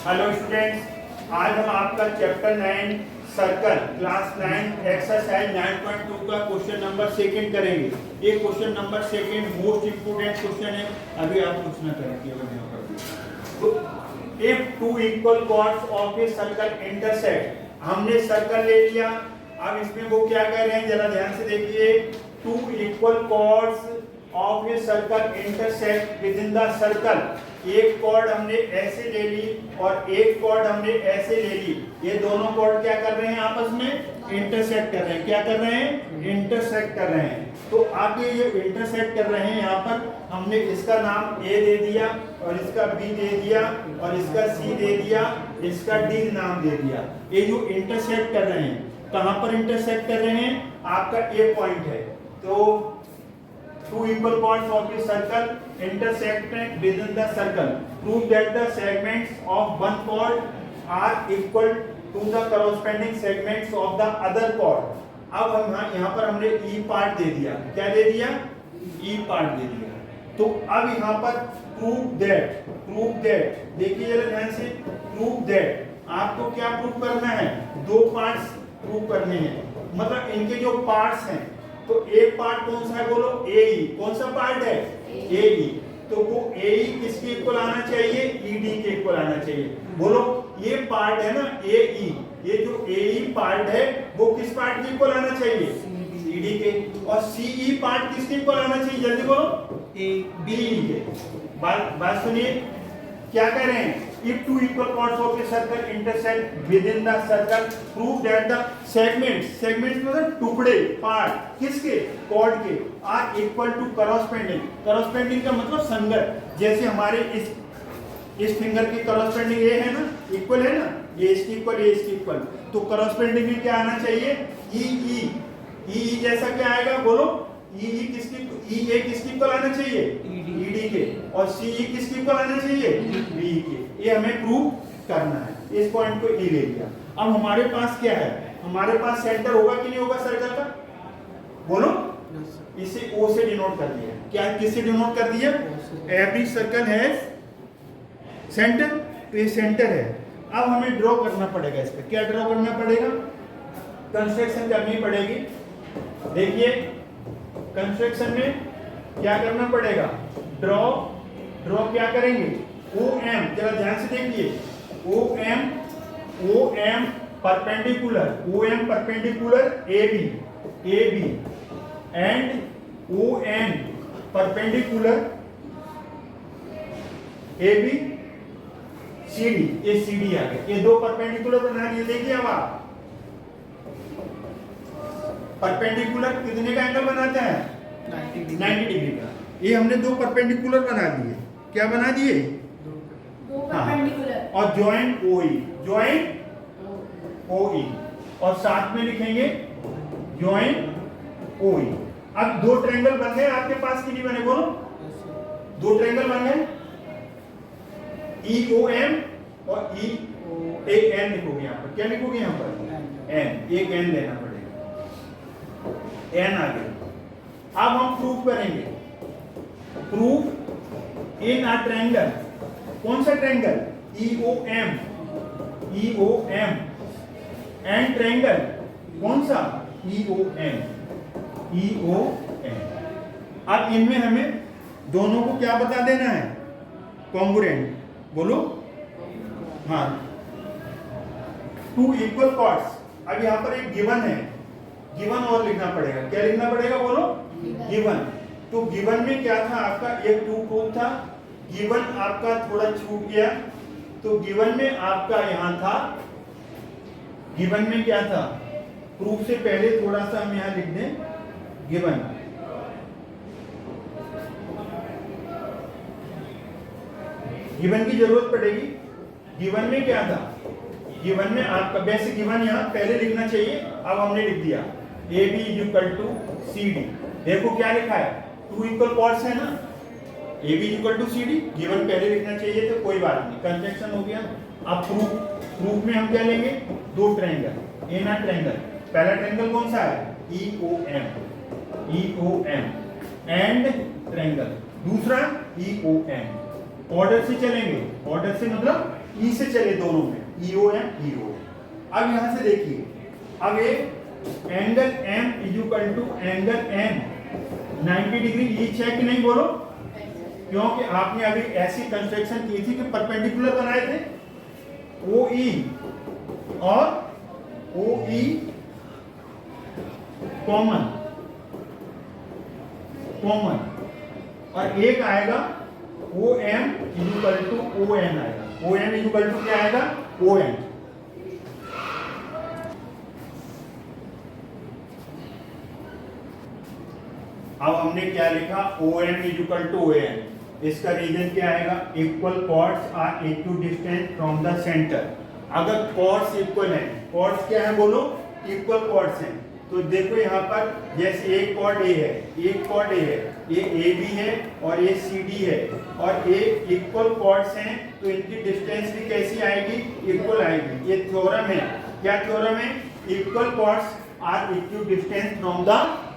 Hello students, आज हम आपका चैप्टर 9 सर्कल क्लास 9 एक्सरसाइज 9.2 का क्वेश्चन नंबर सेकंड करेंगे। ये question number second most important question है। अभी आप कुछ ना करें, केवल यहाँ पर तो if two equal chords of a circle intersect, हमने सर्कल ले लिया। अब इसमें वो क्या कह रहे हैं, जरा ध्यान से देखिए। Two equal chords of a circle intersect within the circle, एक कॉर्ड हमने ऐसे ले ली और एक कॉर्ड हमने ऐसे ले ली। ये दोनों कॉर्ड क्या कर रहे हैं, आपस में इंटरसेक्ट कर रहे हैं। क्या कर रहे हैं, इंटरसेक्ट कर रहे हैं। तो आगे ये इंटरसेक्ट कर रहे हैं, यहाँ पर हमने इसका नाम ए दे दिया और इसका बी दे दिया और इसका सी दे दिया, इसका डी नाम दे दिया। ये जो इंटरसेक्ट कर रहे हैं, कहाँ पर इंटरसेक्ट कर रहे हैं, आपका ए पॉइंट है। तो two equal chords of a circle intersect within the circle. Prove that the segments of one chord are equal to the corresponding segments of the other chord. अब हम यहाँ पर हमने E पार्ट दे दिया। क्या दे दिया, E पार्ट दे दिया। तो अब यहाँ पर prove that देखिए जरा ध्यान से। prove that आपको क्या प्रूव करना है, दो पार्ट्स प्रूव करने हैं। मतलब इनके जो पार्ट्स हैं, तो एक पार्ट कौन सा है, बोलो AE। कौन सा पार्ट है, AE। तो वो AE किसके इक्वल आना चाहिए, ED के इक्वल आना चाहिए। बोलो ये पार्ट है ना AE, ये जो AE पार्ट है वो किस पार्ट के इक्वल आना चाहिए, CD के। और CE पार्ट किसके इक्वल आना चाहिए, जल्दी बोलो, BE के। बात सुनिए, क्या कह रहे हैं। If two equal chords of a circle intersect within the circle, prove that the segments मतलब टुकड़े, पार्ट किसके, कॉर्ड के, are equal to corresponding का मतलब संगत। जैसे हमारे इस फिंगर की corresponding ये है ना, इक्वल है ना, ये इसकी इक्वल, ये इसकी इक्वल। तो corresponding में क्या आना चाहिए, EE जैसा क्या आएगा, बोलो EE किसकी इक्वल आना चाहिए, ED के। और CE किसकी इक्वल आना चाहिए, BE के। ये हमें प्रूव करना है। इस पॉइंट को E ले लिया। अब हमारे पास क्या है, हमारे पास सेंटर होगा कि नहीं होगा सर्कल का, बोलो। इसे O से डिनोट कर दिया। क्या किससे डिनोट कर दिया, एवरी सर्कल हैज सेंटर। तो ये सेंटर है। अब हमें ड्रॉ करना पड़ेगा इस पे। क्या ड्रॉ करना पड़ेगा, कंस्ट्रक्शन करनी पड़ेगी। देखिए कंस्ट्रक्शन में क्या करना पड़ेगा, ड्रॉ क्या करेंगे, OM। जरा ध्यान से देखिए, OM perpendicular AB and ON perpendicular AB CD। ये CD आ गए, ये दो परपेंडिकुलर बना लिए। देखिए अब आप परपेंडिकुलर कितने का एंगल बनाते हैं, 90 डिग्री का। ये हमने दो परपेंडिकुलर बना दिए। क्या बना दिए, दो परपेंडिकुलर। और जॉइंट OE और साथ में लिखेंगे जॉइंट OE। अब दो ट्रायंगल बन गए आपके पास, कि नहीं बने, बोलो। दो ट्रायंगल बन गए, EOM और EAN लिखोगे यहाँ पर। क्या लिखोगे यहाँ पर, N। एक N लेना पड़ेगा, N आ गया। अब हम प्रूव करेंगे, प्रूव इन अ ट्रायंगल। कौन सा ट्रायंगल, EOM एंड ट्रायंगल कौन सा, EON। अब इनमें हमें दोनों को क्या बता देना है, कॉन्ग्रुएंट। बोलो, हाँ। Two equal chords. अब यहाँ पर एक गिवन है, गिवन और लिखना पड़ेगा। क्या लिखना पड़ेगा, बोलो, गिवन। तो गिवन में क्या था आपका, एक टू प्रूफ था। गिवन आपका थोड़ा छूट गया। तो गिवन में आपका यहाँ था, गिवन में क्या था, प्रूफ से पहले थोड़ा सा हम यहाँ लिख दें, गिवन। गिवन की जरूरत पड़ेगी। गिवन में क्या था, गिवन में आपका वैसे गिवन यहाँ पहले लिखना चाहिए, अब हमने लिख दिया AB इक्वल टू CD। देखो क्या लिखा है, टू इक्वल कॉर्ड्स है ना, AB equal to CD। Given पहले लिखना चाहिए, तो कोई बात नहीं, कंस्ट्रक्शन हो गया। अब प्रूफ में हम क्या लेंगे, दो ट्रायंगल, ए ना ट्रायंगल। पहला ट्रायंगल कौन सा है, EOM एंड ट्रायंगल। दूसरा EON। ऑर्डर से चलेंगे, ऑर्डर से मतलब ई से चले दोनों में, ईओ एम ईओ। अब यहां से देखिए, अब ये angle M is equal to angle M 90 degree, ये चेक नहीं बोलो, क्योंकि आपने अभी ऐसी कंस्ट्रक्शन की थी कि परपेंडिकुलर बनाए थे, ओ ई और ओ ई कॉमन कॉमन, और एक आएगा O M equal to O N आएगा, ओ एम इक्वल टू क्या आएगा, ओ एन। अब हमने क्या लिखा, O M equal to O N. इसका रीजन क्या आएगा, equal chords are equal distance from the centre. अगर कॉर्ड्स इक्वल हैं, कॉर्ड्स क्या है बोलो, इक्वल कॉर्ड्स हैं, तो देखो यहाँ पर जैसे एक कॉर्ड ए है, एक कॉर्ड ए है, ये ए बी है और ये सी डी है, और ये इक्वल कॉर्ड्स हैं, तो इनकी डिस्टेंस भी कैसी आएगी, इक्वल आएगी। ये थ्योरम है, क्या थ्योरम है, equal chords are equal distance from the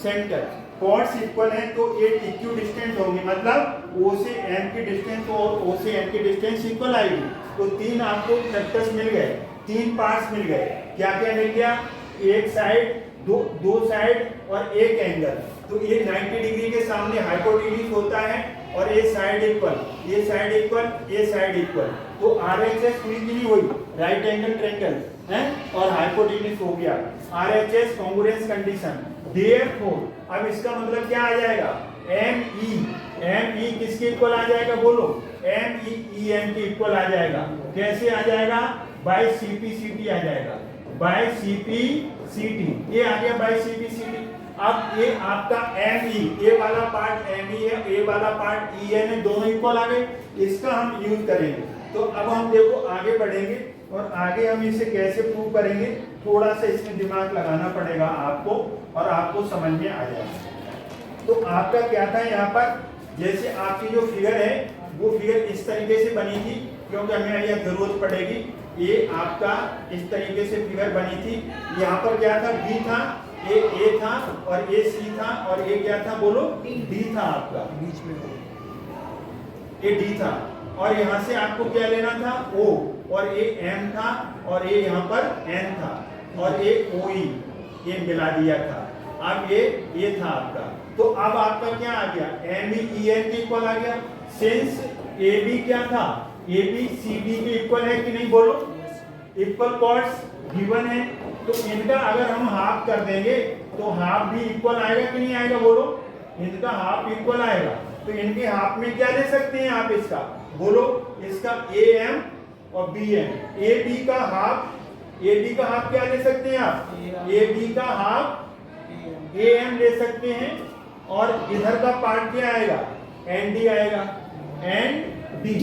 centre. Chords equal हैं तो ये इक्वल डिस्टेंस होंगे, मतलब ओ से एम की डिस्टेंस और ओ से एम की डिस्टेंस इक्वल आएगी। तो तीन आपको फैक्टर्स मिल गए, तीन पार्ट्स मिल गए, क्या क्या मिल गया, एक साइड, दो साइड और एक एंगल। तो ये 90 डिग्री के सामने हाइपोटेन्यूज होता है, और ये साइड इक्वल, ये साइड इक्वल, ये साइड इक्वल, तो आरएचएस पूरी की नहीं हुई, राइट एंगल ट्रायंगल है, और हाइपोटेन्यूज हो गया, आरएचएस कांग्रुएंस कंडीशन। देयरफॉर अब इसका मतलब क्या आ जाएगा, एम ई किसके इक्वल आ जाएगा बोलो, एम ई एम के इक्वल आ जाएगा। कैसे आ जाएगा, बाय सीपी सीटी आ जाएगा, बाय सीपी सीटी, ये आ गया बाय सीपी सीटी। अब ये आपका एम ई, ए वाला पार्ट एम ई है, ए वाला पार्ट ई एन है, दोनों इक्वल आ गए, इसका हम यूज करेंगे। तो अब हम देखो आगे बढ़ेंगे, और आगे हम इसे कैसे प्रूव करेंगे, थोड़ा सा इसमें दिमाग लगाना पड़ेगा आपको, और आपको समझ में आ जाएगा। तो आपका क्या था यहाँ पर, जैसे आपकी जो फिगर है वो फिगर इस तरीके से बनी थी, क्योंकि हमें यह जरूरत पड़ेगी। ये आपका इस तरीके से फिगर बनी थी, यहाँ पर क्या था, बी था, ए था, और ये सी था, और ये क्या था बोलो, डी था आपका, बीच में ये डी था, और यहाँ से आपको क्या लेना था, ओ, और ये एम था, और ये यहाँ पर एन था, और ये ओ ई, ये मिला दिया था। अब ये था आपका, तो अब आपका क्या आ गया, एम ई एन के इक्वल आ गया। सिंस ए बी क्या था, ए बी सी डी के इक्वल है कि नहीं बोलो, इक्वल कॉर्ड्स गिवन है, तो इनका अगर हम हाफ कर देंगे तो हाफ भी इक्वल आएगा कि नहीं आएगा बोलो, इनका हाफ इक्वल आएगा। तो इनके हाफ में क्या ले सकते हैं आप, इसका बोलो, इसका ए एम और बी एम, ए बी का हाफ क्या ले सकते हैं आप, ए बी का हाफ ए एम ले सकते हैं, और इधर का पार्ट क्या आएगा, एन डी आएगा, एन डी।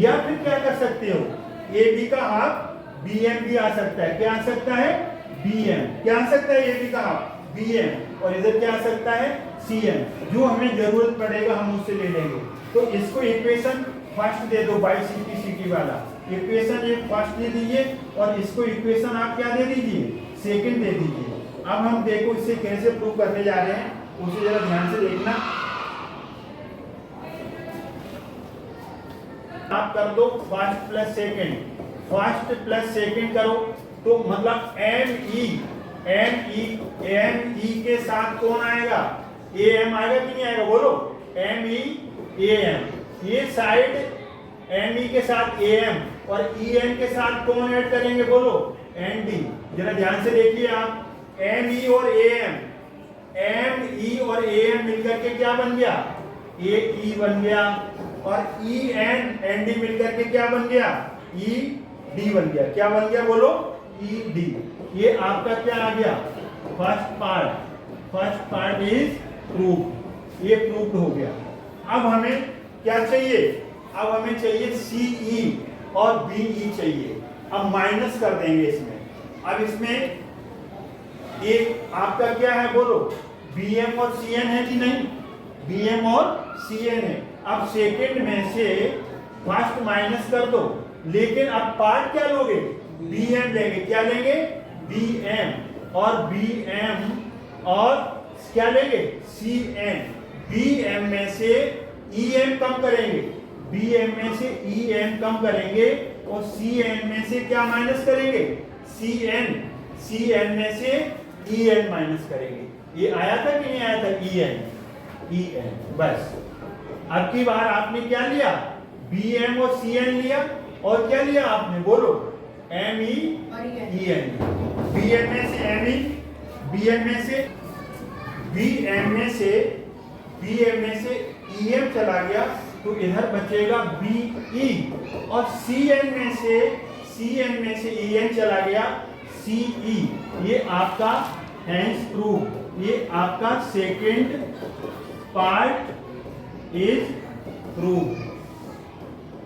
या फिर क्या कर सकते हो, ए बी का हाफ बी एम भी आ सकता है, क्या आ सकता है, बी एम, क्या आ सकता है, ए बी का हाफ बी एम, और इधर क्या आ सकता है, सी एम। जो हमें जरूरत पड़ेगा हम उससे ले लेंगे। तो इसको इक्वेशन फर्स्ट दे दो, by C P C T वाला इक्वेशन ये फर्स्ट दे दीजिए, और इसको इक्वेशन आप क्या दे दीजिए, सेकंड दे दीजिए। अब हम देखो इसे कैसे प्रूव करने जा रहे हैं, उसे जरा ध्यान से देखना। आप कर दो फर्स्ट प्लस सेकंड करो, तो मतलब एम ई के साथ कौन आएगा, ए एम आएगा कि नहीं आएगा बोलो, एम ई ए एम, ये साइड एम ई के साथ ए एम, और ई एन के साथ कौन ऐड करेंगे बोलो, एन डी। जरा ध्यान से देखिए आप, एम ई और ए एम मिलकर के क्या बन गया, ए ई बन गया, और ई एन डी मिलकर के क्या बन गया, ई डी बन गया। क्या बन गया बोलो, ई डी। ये आपका क्या आ गया, फर्स्ट पार्ट इज प्रूफ, ये प्रूफ हो गया। अब हमें क्या चाहिए, अब हमें चाहिए सी ई और बी ई चाहिए। अब माइनस कर देंगे इसमें, अब इसमें एक आपका क्या है बोलो, बी एम और सी एन है कि नहीं, बी एम और सी एन है। अब सेकंड में से फर्स्ट माइनस कर दो, लेकिन अब पार्ट क्या लोगे, बी एम लेंगे, क्या लेंगे, बी एम, और बी एम और क्या लेंगे, सी एन। बी एम में से ई एम कम करेंगे, बी एम में से ई एम कम करेंगे, और सी एन में से क्या माइनस करेंगे? सी एन में से ई एन माइनस करेंगे। ये आया था कि नहीं आया था? E N. बस अब की बार आपने क्या लिया? बी एम और सी एन लिया, और क्या लिया आपने? बोलो। M E N. B M में से एम ई, बी एम में से ई एम चला गया, तो इधर बचेगा बी ई, और सी एन में से ई एन चला गया, सी ई। ये आपका हैंस प्रूव, ये आपका सेकेंड पार्ट इज प्रूव।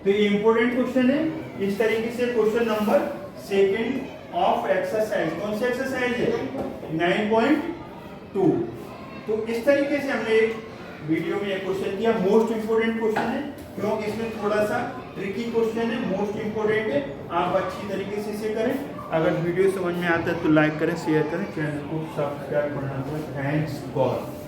तो ये इंपॉर्टेंट क्वेश्चन है। इस तरीके से question number second of exercise, कौन सी एक्सरसाइज है? 9.2। तो इस तरीके से हमने वीडियो में एक क्वेश्चन किया। मोस्ट इंपोर्टेंट क्वेश्चन है, क्योंकि इसमें थोड़ा सा ट्रिकी क्वेश्चन है, मोस्ट इंपोर्टेंट है। आप अच्छी तरीके से इसे करें। अगर वीडियो समझ में आता है तो लाइक करें, शेयर करें, चैनल को सब्सक्राइब करना। Thanks God.